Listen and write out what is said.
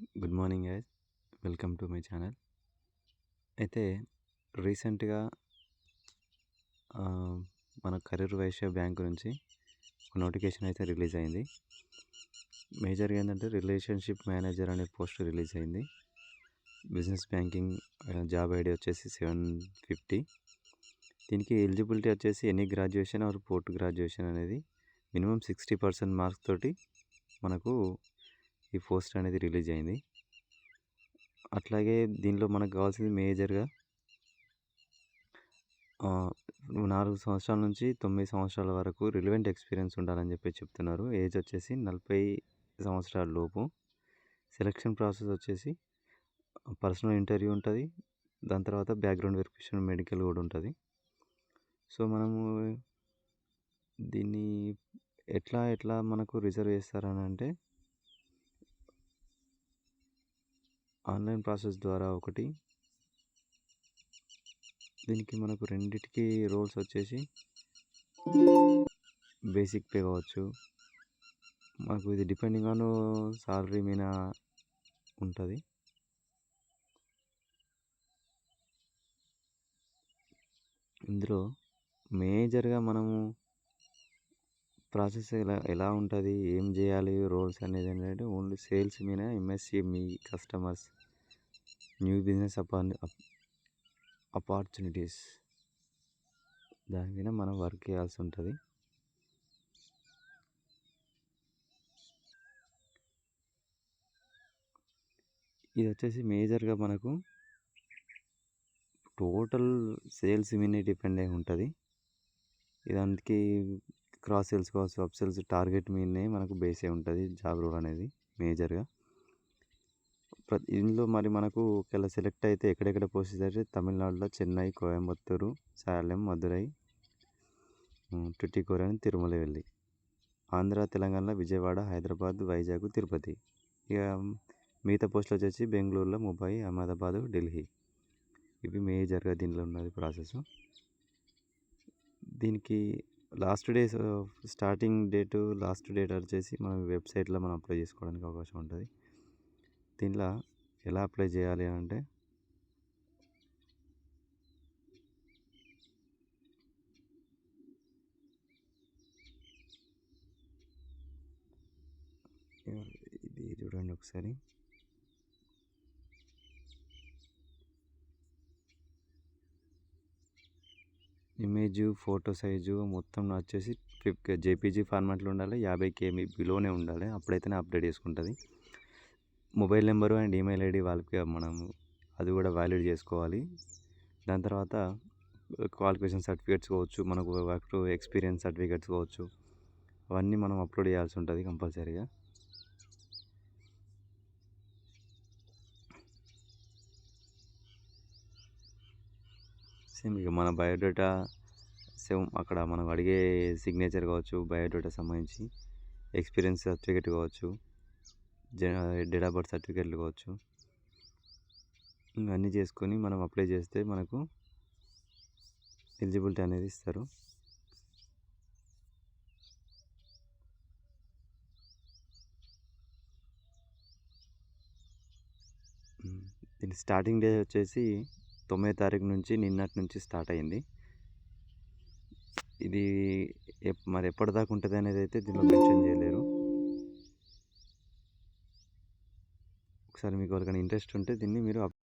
Good morning guys. Welcome to my channel. అయితే రీసెంట్గా మన కరూర్ వైశ్య బ్యాంక్ నుంచి ఒక నోటిఫికేషన్ అయితే రిలీజ్ అయింది. మేజర్గా ఏంటంటే రిలేషన్షిప్ మేనేజర్ అనే పోస్ట్ రిలీజ్ అయింది. బిజినెస్ బ్యాంకింగ్ జాబ్ ఐడి వచ్చేసి 750. దీనికి ఎలిజిబిలిటీ వచ్చేసి any graduation or post graduation అనేది మినిమం 60% మార్క్స్ తోటి మనకు ఈ పోస్ట్ అనేది రిలీజ్ అయింది. అట్లాగే దీనిలో మనకు కావాల్సింది మేజర్గా 4 సంవత్సరాల నుంచి 9 సంవత్సరాల వరకు రిలవెంట్ ఎక్స్పీరియన్స్ ఉండాలని చెప్తున్నారు. ఏజ్ వచ్చేసి 40 సంవత్సరాల లోపు. సెలక్షన్ ప్రాసెస్ వచ్చేసి పర్సనల్ ఇంటర్వ్యూ ఉంటుంది. దాని తర్వాత బ్యాక్గ్రౌండ్ వెరిఫికేషన్, మెడికల్ కూడా ఉంటుంది. సో మనము దీన్ని ఎట్లా మనకు రిజర్వ్ చేస్తారని అంటే ఆన్లైన్ ప్రాసెస్ ద్వారా ఒకటి. దీనికి మనకు రెండిటికి రోల్స్ వచ్చేసి బేసిక్ పే కావచ్చు. మనకు ఇది డిపెండింగ్ ఆన్ సాలరీ మీద ఉంటుంది. ఇందులో మేజర్గా మనము ప్రాసెస్ ఎలా ఉంటుంది, ఏం చేయాలి, రోల్స్ అనేది ఏంటంటే ఓన్లీ సేల్స్ మీద MSME customers, new business opportunities దాని మీద మనం వర్క్ చేయాల్సి ఉంటుంది. ఇది వచ్చేసి మేజర్గా మనకు టోటల్ సేల్స్ మీద డిపెండ్ అయి ఉంటుంది. దానికి క్రాస్ సేల్స్ కావచ్చు, అప్ సేల్స్, టార్గెట్ మీదనే మనకు బేస్ అయి ఉంటుంది జాబ్ రోల్ అనేది మేజర్గా. ఇందులో మరి మనకు ఒకవేళ సెలెక్ట్ అయితే ఎక్కడెక్కడ పోస్ట్ అయితే తమిళనాడులో చెన్నై, కోయంబత్తూరు, సాలెం, మదురై, టుటికోరన్, తిరుమలవెల్లి. ఆంధ్ర తెలంగాణలో విజయవాడ, హైదరాబాద్, వైజాగ్, తిరుపతి. ఇక మిగతా పోస్టులు వచ్చేసి బెంగళూరులో, ముంబై, అహ్మదాబాద్, ఢిల్లీ. ఇవి మేజర్గా దీనిలో ఉన్నది ప్రాసెస్. దీనికి స్టార్టింగ్ డేట్, లాస్ట్ డేట్ వచ్చేసి మన వెబ్సైట్లో మనం అప్లై చేసుకోవడానికి అవకాశం ఉంటుంది. దీనిలో ఎలా అప్లై చేయాలి అంటే ఇది చూడండి ఒకసారి. ఇమేజ్, ఫోటో సైజు మొత్తం వచ్చేసి జేపీజీ ఫార్మాట్లో ఉండాలి. 50 KB బిలోనే ఉండాలి. అప్పుడైతేనే అప్డేట్ చేసుకుంటుంది. Mobile number and email ID వాళ్ళకి మనం అది కూడా వ్యాలిడ్ చేసుకోవాలి. దాని తర్వాత క్వాలిఫికేషన్ సర్టిఫికేట్స్ కావచ్చు, మనకు వర్క్ ఎక్స్పీరియన్స్ సర్టిఫికేట్స్ కావచ్చు, అవన్నీ మనం అప్లోడ్ చేయాల్సి ఉంటుంది కంపల్సరీగా. సేమ్ ఇక మన బయోడేటా సేమ్ అక్కడ మనం అడిగే సిగ్నేచర్ కావచ్చు, బయోడేటా సంబంధించి ఎక్స్పీరియన్స్ సర్టిఫికేట్ కావచ్చు, డేట్ ఆఫ్ బర్త్ సర్టిఫికేట్లు కావచ్చు, ఇవన్నీ చేసుకొని మనం అప్లై చేస్తే మనకు ఎలిజిబిలిటీ అనేది ఇస్తారు. దీని స్టార్టింగ్ డే వచ్చేసి 9వ తారీఖు నుంచి, నిన్నటి నుంచి స్టార్ట్ అయింది. ఇది మరి ఎప్పటిదాకా ఉంటుంది అనేది అయితే దీనిలో మెన్షన్ చేయలేరు. ఒకసారి మీకు ఎవరికైనా ఇంట్రెస్ట్ ఉంటే దీన్ని మీరు